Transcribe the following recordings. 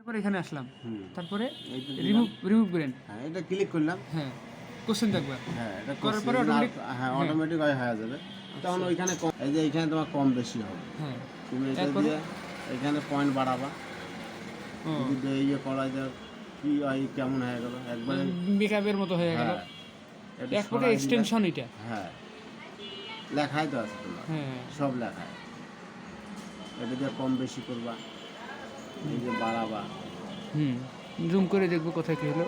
তারপরে এখানে আসলাম, তারপরে এইটা রিমুভ করেন। হ্যাঁ, এটা ক্লিক করলাম। হ্যাঁ, কোশ্চেন থাকবে। হ্যাঁ, এটা করার পরে অটোমেটিক। হ্যাঁ, অটোমেটিক হয়ে যাবে। তখন ওইখানে এই যে এখানে তোমার কম বেশি হবে। হ্যাঁ, তুমি এটা দিয়ে এখানে পয়েন্ট বাড়াবা। যদি ইয়ে করা যায় কি হয়, কেমন হয়ে গেল একবারে মেকআপের মতো হয়ে গেল। একবারে এক্সটেনশন এটা। হ্যাঁ, লেখাই তো আছে তোমার। হ্যাঁ, সব লেখায়। এটা দিয়ে কম বেশি করবা, এই যে বাড়াবা। জুম করে দেখবো কোথায় কি হলো।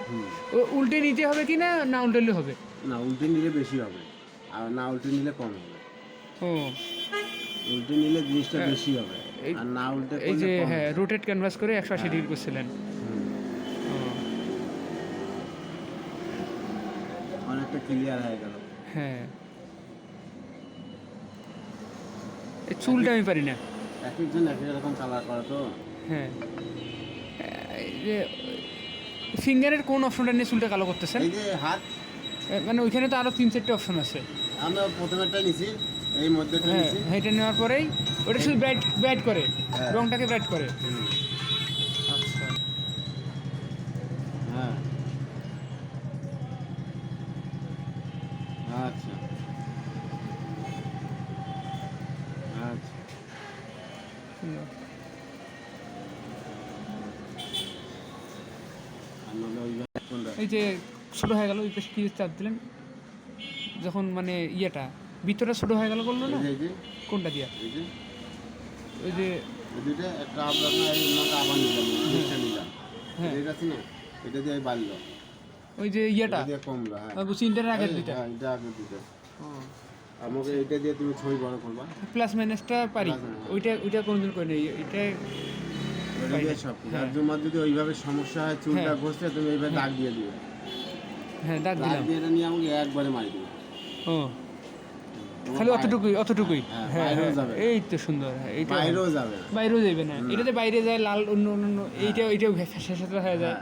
ও উল্টে নিতে হবে কি না, না উল্টেলে হবে? না, উল্টে নিলে বেশি হবে, আর না উল্টে নিলে কম হবে। ও, উল্টে নিলে জিনিসটা বেশি হবে, আর না উল্টে এই যে হ্যাঁ, রোটেট ক্যানভাস করে 180 ডিগ্রি করছিলেন। অনেকটা ক্লিয়ার হয়ে গেল। হ্যাঁ, এই চুলটা আমি পারি না। এক একজন এক এক রকম কালার করে তো। হ্যাঁ, এই যে ফিঙ্গারের কোন অপশনটা নিয়ে চুলটা কালো করতেছেন? এই যে হাত, মানে ওইখানে তো আরো 3-4টা অপশন আছে। আমরা প্রথমেরটা নিছি, এই মধ্যেটা হ্যাঁ, নিছি। এটা নেওয়ার পরেই ওটা শুধু ব্রাইট করে, রংটাকে ব্রাইট করে। আচ্ছা, হ্যাঁ, আচ্ছা আচ্ছা। এই যে ছোটো হয়ে গেল, ওই পাশে কি চাপ দিলেন যখন, মানে ইয়েটা ভিতরটা ছোটো হয়ে গেল বললো না? কোনটা দিয়া? ওই যে দুইটা একটা আপনার আবার নিলাম, নিলাম। হ্যাঁ, ঠিক আছে না, এটা দিয়ে বাড়লো, ওই যে ইয়েটা দিয়ে কমলো। হ্যাঁ, বুঝছি, ইন্টারের আগের দুইটা। এটা আগের দুইটা। আমাকে এটা দিয়ে তুমি ছবি বড় করবা। প্লাস মাইনাসটা পারি, ওইটা কোনদিন করে নেই। এটা সব আর তোমার যদি ওইভাবে সমস্যা হয়, চুলটা ঘষতে তুমি এইভাবে দাগ দিয়ে দিবে। হ্যাঁ, দাগ দিলাম। এটা নিয়ে আমাকে একবারে মারি দিবে। ও, খালি অতটুকুই। হ্যাঁ, এই তো সুন্দর। এইটা বাইরেও যাবে না, এটাতে বাইরে যায় লাল, অন্য এইটাও শেষে হয়ে যায়।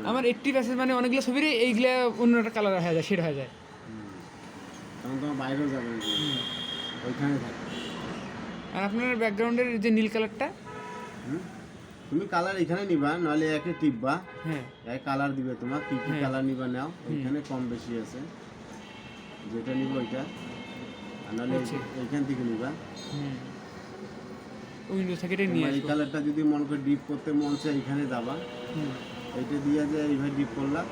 আমার 80% মানে অনেকগুলো ছবির এইগুলা অন্য একটা কালার হয়ে যায়, শেড হয়ে যায়। তখন তোমার বাইরেও যাবে, ওইখানে থাকে। আর আপনার ব্যাকগ্রাউন্ডের যে নীল কালারটা, তুমি কালার এখানে নিবা, নাহলে একে টিপবা। হ্যাঁ, এক কালার দিবে তোমার, কি কি কালার নিবা নাও। ওইখানে কম বেশি আছে, যেটা নিব ওইটা, আর নাহলে এইখান থেকে নিবা। উইন্ডো থেকে এটা নিয়ে এই কালারটা যদি মন করে ডিপ করতে মন চায়, এইখানে যাবা, এইটা দিয়ে যে এইভাবে ডিপ করলাম।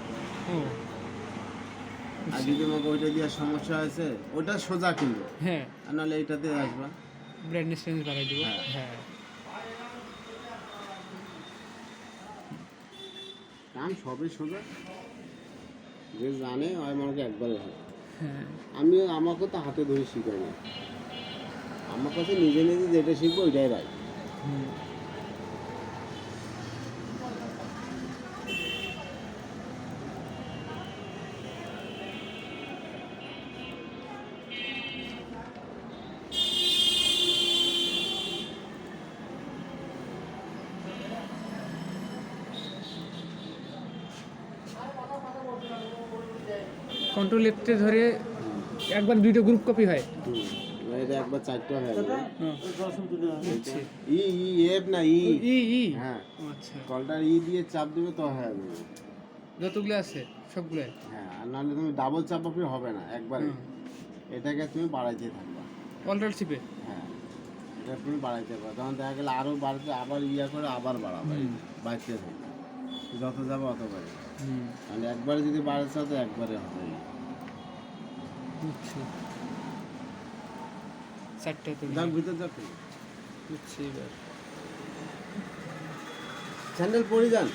আর যদি আমাকে ওইটা দিয়ে সমস্যা হয়েছে, ওইটা সোজা কিন্তু। হ্যাঁ, আর নাহলে এইটাতে আসবা, ব্রাইটনেস চেঞ্জ বাড়াই দিব। হ্যাঁ, কাম সবই সোজা, যে জানে আমাকে একবারে হয়। হ্যাঁ, আমাকে তো হাতে ধরে শিখাই না, আমার কাছে নিজে নিজে যেটা শিখবো ওইটাই রাই। কন্ট্রোল এফতে ধরে একবার দুইটা গ্রুপ কপি হয়। এটা একবার 4টা হয়ে যাবে। হ্যাঁ, আচ্ছা, কলটার দিয়ে চাপ দিবে তো হয়ে যাবে, যতগুলো আছে সবগুলো। হ্যাঁ, আর নাহলে তুমি ডাবল চাপাপি হবে না, একবারে এটাকে তুমি বাড়াইতে থাকবা, অল্টার চিপে। হ্যাঁ, এটা তুমি বাড়াইতে পারো। তখন দেখা গেলে আরও বাড়তে, আবার করে আবার বাড়াবে, বাড়তে থাকবে, যত যাবে অত বাড়বে। মানে একবারে যদি বাড়াচ্ছে তো একবারে হবে। বুঝছি, 4টা তো যাক ভিতর যাক, বুঝছি। এবার স্যান্ডেল পরে যান।